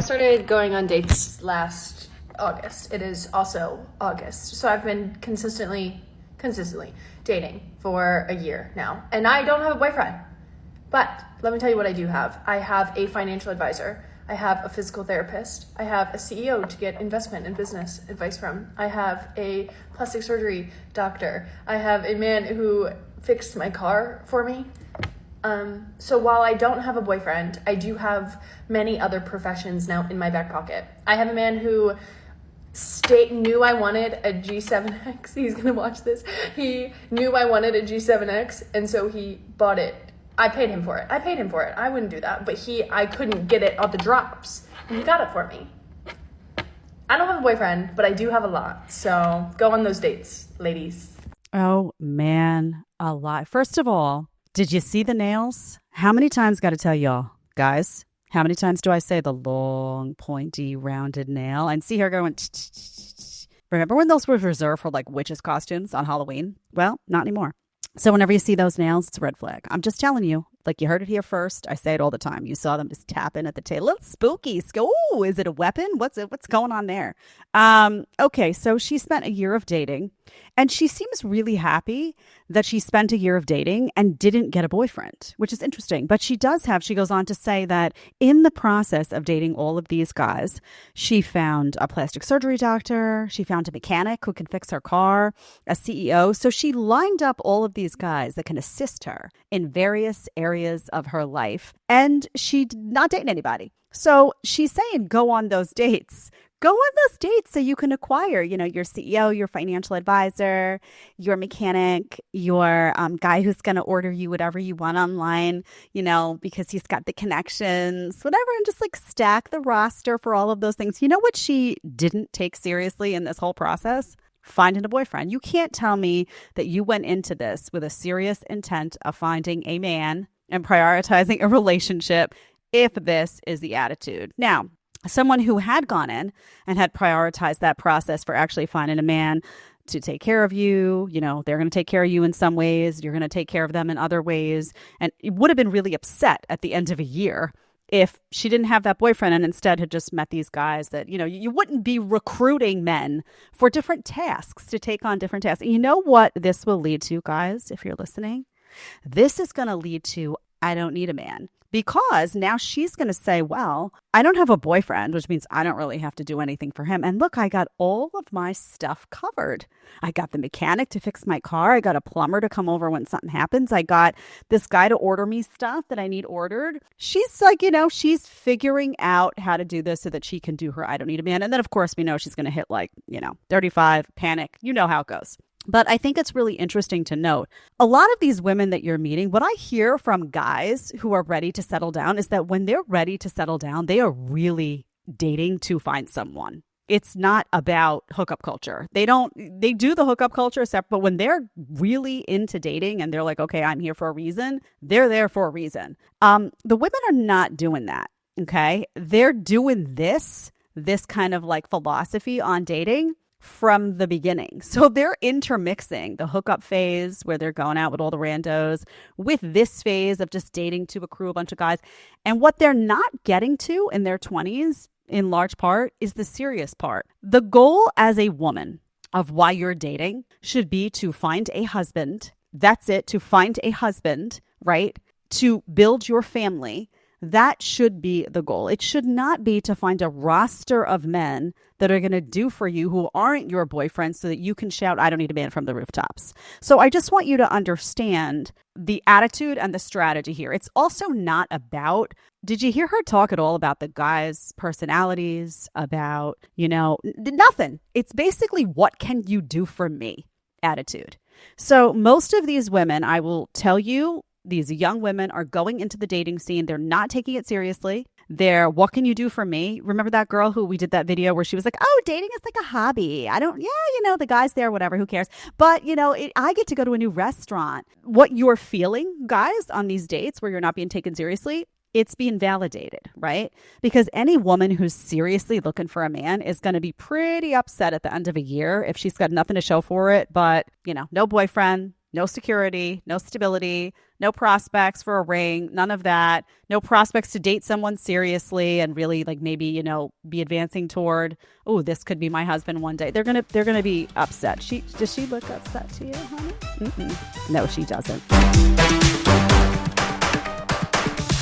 I started going on dates last August. It is also August. So I've been consistently dating for a year now. And I don't have a boyfriend. But let me tell you what I do have. I have a financial advisor. I have a physical therapist. I have a CEO to get investment and business advice from. I have a plastic surgery doctor. I have a man who fixed my car for me. So while I don't have a boyfriend, I do have many other professions now in my back pocket. I have a man who knew I wanted a G7X. He's going to watch this. He knew I wanted a G7X, and so he bought it. I paid him for it. I wouldn't do that, but I couldn't get it on the drops, and he got it for me. I don't have a boyfriend, but I do have a lot. So go on those dates, ladies. Oh, man, a lot. First of all, did you see the nails? How many times got to tell y'all, guys? How many times do I say the long, pointy, rounded nail? And see her going, remember when those were reserved for like witches' costumes on Halloween? Well, not anymore. So whenever you see those nails, it's a red flag. I'm just telling you, like you heard it here first. I say it all the time. You saw them just tapping at the tail. A little spooky. Oh, is it a weapon? What's going on there? Okay, so she spent a year of dating, and she seems really happy that she spent a year of dating and didn't get a boyfriend, which is interesting. But she goes on to say that in the process of dating all of these guys, she found a plastic surgery doctor, she found a mechanic who can fix her car, a CEO. So she lined up all of these guys that can assist her in various areas of her life, and she did not dating anybody. So she's saying go on those dates. Go on those dates so you can acquire, your CEO, your financial advisor, your mechanic, your guy who's going to order you whatever you want online, because he's got the connections, whatever, and just like stack the roster for all of those things. You know what she didn't take seriously in this whole process? Finding a boyfriend. You can't tell me that you went into this with a serious intent of finding a man and prioritizing a relationship if this is the attitude. Now, someone who had gone in and had prioritized that process for actually finding a man to take care of you, they're going to take care of you in some ways, you're going to take care of them in other ways, and it would have been really upset at the end of a year if she didn't have that boyfriend and instead had just met these guys that, you wouldn't be recruiting men for different tasks to take on different tasks. And you know what this will lead to, guys, if you're listening? This is going to lead to, I don't need a man. Because now she's going to say, well, I don't have a boyfriend, which means I don't really have to do anything for him. And look, I got all of my stuff covered. I got the mechanic to fix my car. I got a plumber to come over when something happens. I got this guy to order me stuff that I need ordered. She's like, she's figuring out how to do this so that she can do her I don't need a man. And then, of course, we know she's going to hit 35, panic. You know how it goes. But I think it's really interesting to note, a lot of these women that you're meeting, what I hear from guys who are ready to settle down is that when they're ready to settle down, they are really dating to find someone. It's not about hookup culture. They do the hookup culture, but when they're really into dating and they're like, okay, I'm here for a reason, they're there for a reason. The women are not doing that, okay? They're doing this kind of like philosophy on dating from the beginning. So they're intermixing the hookup phase where they're going out with all the randos with this phase of just dating to accrue a bunch of guys. And what they're not getting to in their 20s, in large part, is the serious part. The goal as a woman of why you're dating should be to find a husband. That's it, to find a husband, right? To build your family. That should be the goal. It should not be to find a roster of men that are going to do for you who aren't your boyfriend so that you can shout, I don't need a man from the rooftops. So I just want you to understand the attitude and the strategy here. It's also not about, did you hear her talk at all about the guys' personalities, about, nothing. It's basically, what can you do for me attitude. So most of these women, I will tell you, these young women are going into the dating scene. They're not taking it seriously. They're, what can you do for me? Remember that girl who we did that video where she was like, oh, dating is like a hobby. The guy's there, whatever, who cares? But, I get to go to a new restaurant. What you're feeling, guys, on these dates where you're not being taken seriously, it's being validated, right? Because any woman who's seriously looking for a man is going to be pretty upset at the end of a year if she's got nothing to show for it, but, no boyfriend, no security, no stability, no prospects for a ring, none of that, no prospects to date someone seriously and really like maybe, you know, be advancing toward, oh, this could be my husband one day. They're gonna be upset. Does she look upset to you, honey? Mm-mm. No, she doesn't.